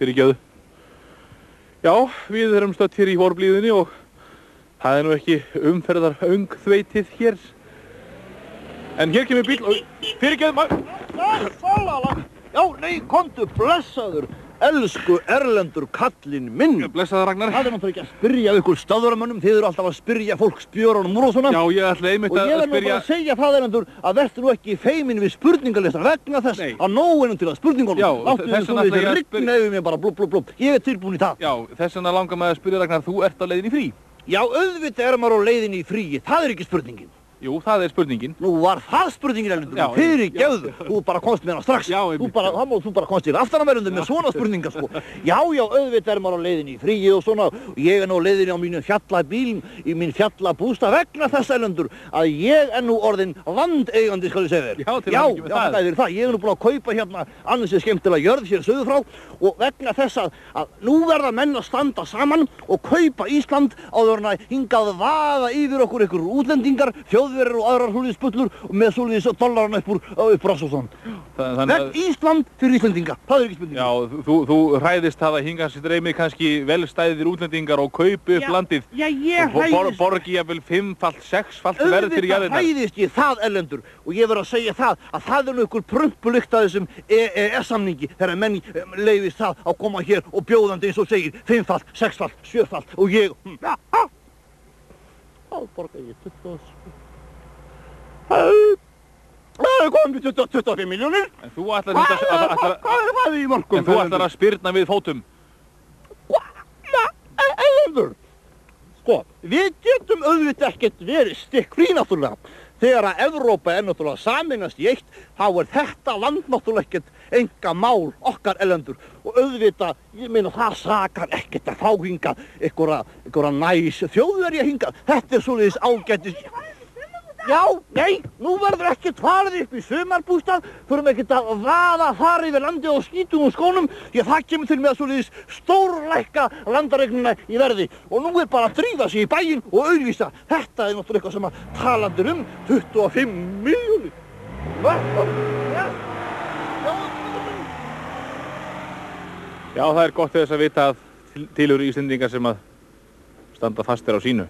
fyrirgefðu. Já, við erum stödd hér í vorblíðunni og það nú ekki umferðar öngþveitið hér. En hér kemur bíll og fyrirgefðu Já, nei, komdu, blessaður, elsku Erlendur kallinn minn. Blessaður Ragnar. Það náttúrulega ekki að spyrja ykkur stöðvaramönnum, þið eru alltaf að spyrja fólk spjörunum úr og svona. Já, ég ætla einmitt að spyrja. Og ég verð nú bara að segja það, Erlendur, að vertu nú ekki feimin við spurningalistan vegna þess að nóg til að spurningunum. Já, láttu þess að þið rigna yfir mér bara blub. Ég er tilbúin í það. Já, þess vegna langar maður að spyrja Ragnar, þú ert á leiðinni í frí. Já, auðvitað maður á leiðinni í frí, það er ekki spurningin. Jú, það spurningin. Nú var það spurningin, Erlendur, fyrirgefðu, þú bara komst með hana strax. Já, þú bara komst til aftanverðunum með svona spurningar, sko. Já, auðvitað maður á leiðinni í fríi og svona, og ég nú á leiðinni á mínu fjallabíl, í mín fjallabústað vegna þess, Erlendur, að ég nú orðinn landeigandi, skal ég segja þér. Já, það er það. Ég nú búinn að kaupa hérna annars skemmtilega jörð hér suður frá og vegna þess að nú verða menn að standa saman og kaupa Ísland áður en að hingað vaða yfir okkur ykkur útlendingar, Þjóðverjar og aðrar svoleiðis bullur og með svoleiðis dollarana upp Rassosson. Ísland fyrir Íslendinga, það er ekki spurning. Já, þú hræðist það að hingað streymi kannski velstæðir útlendingar og kaupi upp landið. Já, ég hræðist. Borgi jafnvel 5-falt, 6-falt verð fyrir jarðirnar. Auðvitað hræðist ég það, Erlendur, og ég verð að segja það að það nú ykkur prumpulykt að þessum EES-samningi þegar menn leyfist það að koma hér og bjóðandi eins og segir 5-falt, 6-falt, 7-falt og ég... Þá borga ég 25 milljónir. En þú ætlar að spyrna við fótum. Erlendur, sko, við getum auðvitað ekkert verið stikkfrí náttúrulega. Þegar að Evrópa náttúrulega sameinast í eitt, þá þetta land náttúrulega ekkert enga mál okkar, Erlendur. Og auðvitað, ég meina það sakar ekkert að fá hingað einhverja næs Þjóðverja hingað. Þetta svoleiðis ágætis... Já, nei, nú verður ekkert farið upp í sumarbústað, þurfum ekkert að vaða þar yfir landið og skítugum skónum, því að það kemur til með að svoleiðis stórlækka landareignina í verði. Og nú bara að drífa sig í bæinn og auglýsa. Þetta náttúrulega eitthvað sem að talandir 25 milljónir. Já, það gott þess að vita að til eru Íslendingar sem að standa fastir á sínu.